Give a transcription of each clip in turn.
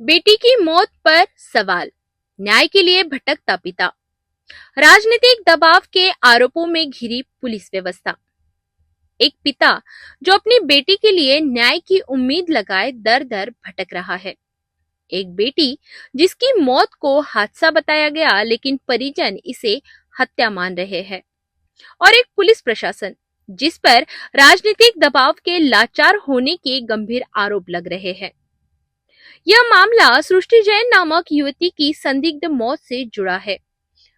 बेटी की मौत पर सवाल, न्याय के लिए भटकता पिता। राजनीतिक दबाव के आरोपों में घिरी पुलिस व्यवस्था। एक पिता जो अपनी बेटी के लिए न्याय की उम्मीद लगाए दर दर भटक रहा है। एक बेटी जिसकी मौत को हादसा बताया गया लेकिन परिजन इसे हत्या मान रहे हैं। और एक पुलिस प्रशासन जिस पर राजनीतिक दबाव के लाचार होने के गंभीर आरोप लग रहे हैं। यह मामला सृष्टि जैन नामक युवती की संदिग्ध मौत से जुड़ा है।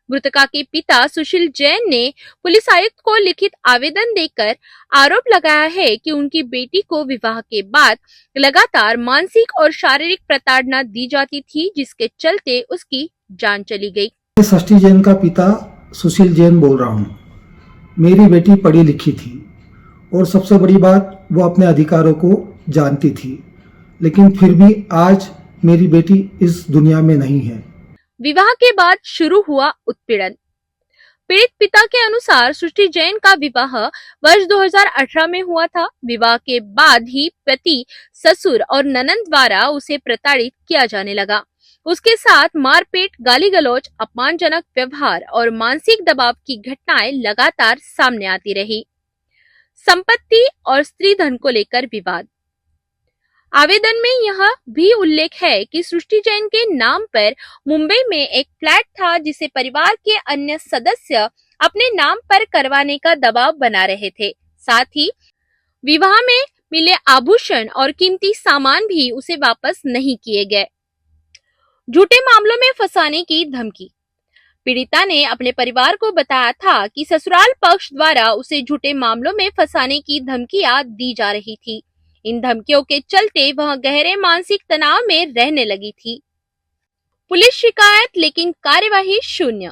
मृतका के पिता सुशील जैन ने पुलिस आयुक्त को लिखित आवेदन देकर आरोप लगाया है कि उनकी बेटी को विवाह के बाद लगातार मानसिक और शारीरिक प्रताड़ना दी जाती थी, जिसके चलते उसकी जान चली गई। सृष्टि जैन का पिता सुशील जैन बोल रहा हूँ। मेरी बेटी पढ़ी लिखी थी और सबसे बड़ी बात वो अपने अधिकारों को जानती थी, लेकिन फिर भी आज मेरी बेटी इस दुनिया में नहीं है। विवाह के बाद शुरू हुआ उत्पीड़न। पीड़ित पिता के अनुसार सृष्टि जैन का विवाह वर्ष 2018 में हुआ था। विवाह के बाद ही पति, ससुर और ननंद द्वारा उसे प्रताड़ित किया जाने लगा। उसके साथ मारपीट, गाली गलौज, अपमानजनक व्यवहार और मानसिक दबाव की घटनाएं लगातार सामने आती रही। संपत्ति और स्त्री धन को लेकर विवाद। आवेदन में यह भी उल्लेख है कि सृष्टि जैन के नाम पर मुंबई में एक फ्लैट था, जिसे परिवार के अन्य सदस्य अपने नाम पर करवाने का दबाव बना रहे थे। साथ ही विवाह में मिले आभूषण और कीमती सामान भी उसे वापस नहीं किए गए। झूठे मामलों में फंसाने की धमकी। पीड़िता ने अपने परिवार को बताया था कि ससुराल पक्ष द्वारा उसे झूठे मामलों में फंसाने की धमकियां दी जा रही थी। इन धमकियों के चलते वह गहरे मानसिक तनाव में रहने लगी थी। पुलिस शिकायत लेकिन कार्यवाही शून्य।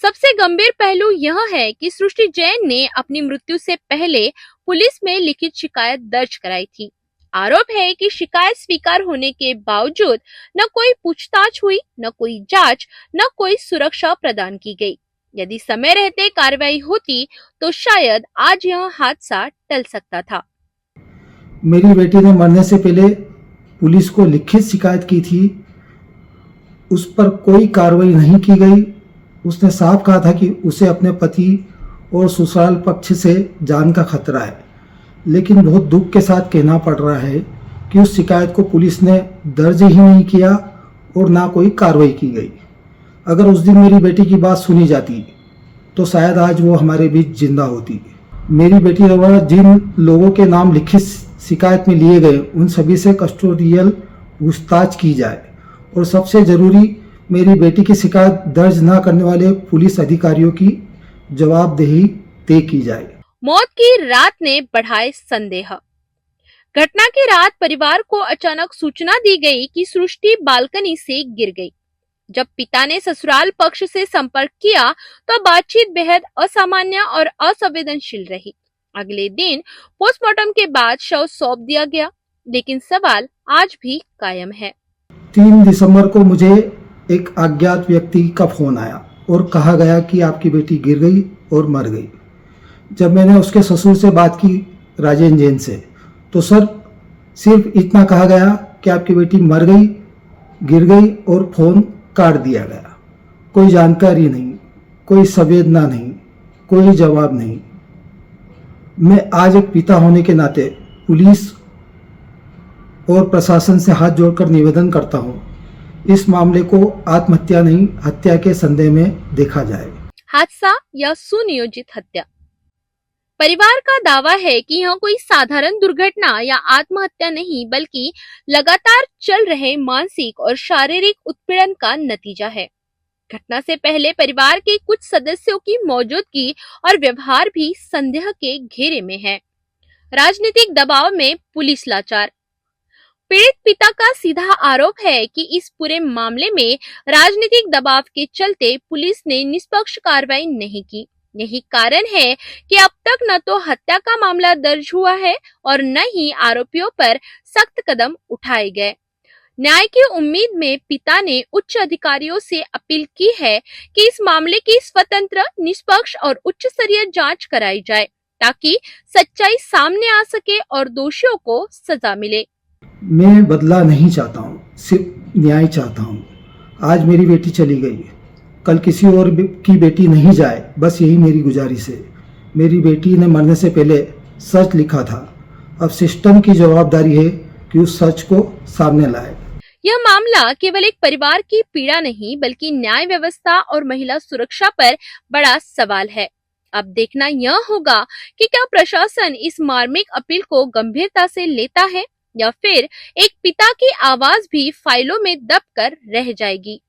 सबसे गंभीर पहलू यह है कि सृष्टि जैन ने अपनी मृत्यु से पहले पुलिस में लिखित शिकायत दर्ज कराई थी। आरोप है कि शिकायत स्वीकार होने के बावजूद न कोई पूछताछ हुई, न कोई जांच, न कोई सुरक्षा प्रदान की गई। यदि समय रहते कार्रवाई होती तो शायद आज यह हादसा टल सकता था। मेरी बेटी ने मरने से पहले पुलिस को लिखित शिकायत की थी, उस पर कोई कार्रवाई नहीं की गई। उसने साफ कहा था कि उसे अपने पति और ससुराल पक्ष से जान का खतरा है, लेकिन बहुत दुख के साथ कहना पड़ रहा है कि उस शिकायत को पुलिस ने दर्ज ही नहीं किया और ना कोई कार्रवाई की गई। अगर उस दिन मेरी बेटी की बात सुनी जाती तो शायद आज वो हमारे बीच जिंदा होती। मेरी बेटी द्वारा जिन लोगों के नाम लिखित शिकायत में लिए गए उन सभी से कस्टोडियल पूछताछ की जाए और सबसे जरूरी मेरी बेटी की शिकायत दर्ज न करने वाले पुलिस अधिकारियों की जवाबदेही तय की जाए। मौत की रात ने बढ़ाए संदेह। घटना की रात परिवार को अचानक सूचना दी गई कि सृष्टि बालकनी से गिर गई। जब पिता ने ससुराल पक्ष से संपर्क किया तो बातचीत बेहद असामान्य और असंवेदनशील रही। अगले दिन पोस्टमार्टम के बाद शव सौंप दिया गया, लेकिन सवाल आज भी कायम है। 3 दिसंबर को मुझे एक अज्ञात व्यक्ति का फोन आया और कहा गया कि आपकी बेटी गिर गई और मर गई। जब मैंने उसके ससुर से बात की, राजेंद्र जैन से, तो सर सिर्फ इतना कहा गया कि आपकी बेटी मर गई, गिर गई और फोन काट दिया गया। कोई जानकारी नहीं, कोई संवेदना नहीं, कोई जवाब नहीं। मैं आज एक पिता होने के नाते पुलिस और प्रशासन से हाथ जोड़कर निवेदन करता हूं, इस मामले को आत्महत्या नहीं हत्या के संदेह में देखा जाए। हादसा या सुनियोजित हत्या। परिवार का दावा है कि यह कोई साधारण दुर्घटना या आत्महत्या नहीं, बल्कि लगातार चल रहे मानसिक और शारीरिक उत्पीड़न का नतीजा है। घटना से पहले परिवार के कुछ सदस्यों की मौजूदगी और व्यवहार भी संदेह के घेरे में है। राजनीतिक दबाव में पुलिस लाचार। पीड़ित पिता का सीधा आरोप है कि इस पूरे मामले में राजनीतिक दबाव के चलते पुलिस ने निष्पक्ष कार्रवाई नहीं की। यही कारण है कि अब तक न तो हत्या का मामला दर्ज हुआ है और न ही आरोपियों पर सख्त कदम उठाए गए। न्याय की उम्मीद में पिता ने उच्च अधिकारियों से अपील की है कि इस मामले की स्वतंत्र, निष्पक्ष और उच्च स्तरीय जांच कराई जाए, ताकि सच्चाई सामने आ सके और दोषियों को सजा मिले। मैं बदला नहीं चाहता हूँ, सिर्फ न्याय चाहता हूँ। आज मेरी बेटी चली गई, कल किसी और की बेटी नहीं जाए, बस यही मेरी गुजारिश है। मेरी बेटी ने मरने से पहले सच लिखा था। अब सिस्टम की जवाबदारी है कि उस सच को सामने लाए। यह मामला केवल एक परिवार की पीड़ा नहीं बल्कि न्याय व्यवस्था और महिला सुरक्षा पर बड़ा सवाल है। अब देखना यह होगा कि क्या प्रशासन इस मार्मिक अपील को गंभीरता से लेता है या फिर एक पिता की आवाज भी फाइलों में दबकर रह जाएगी।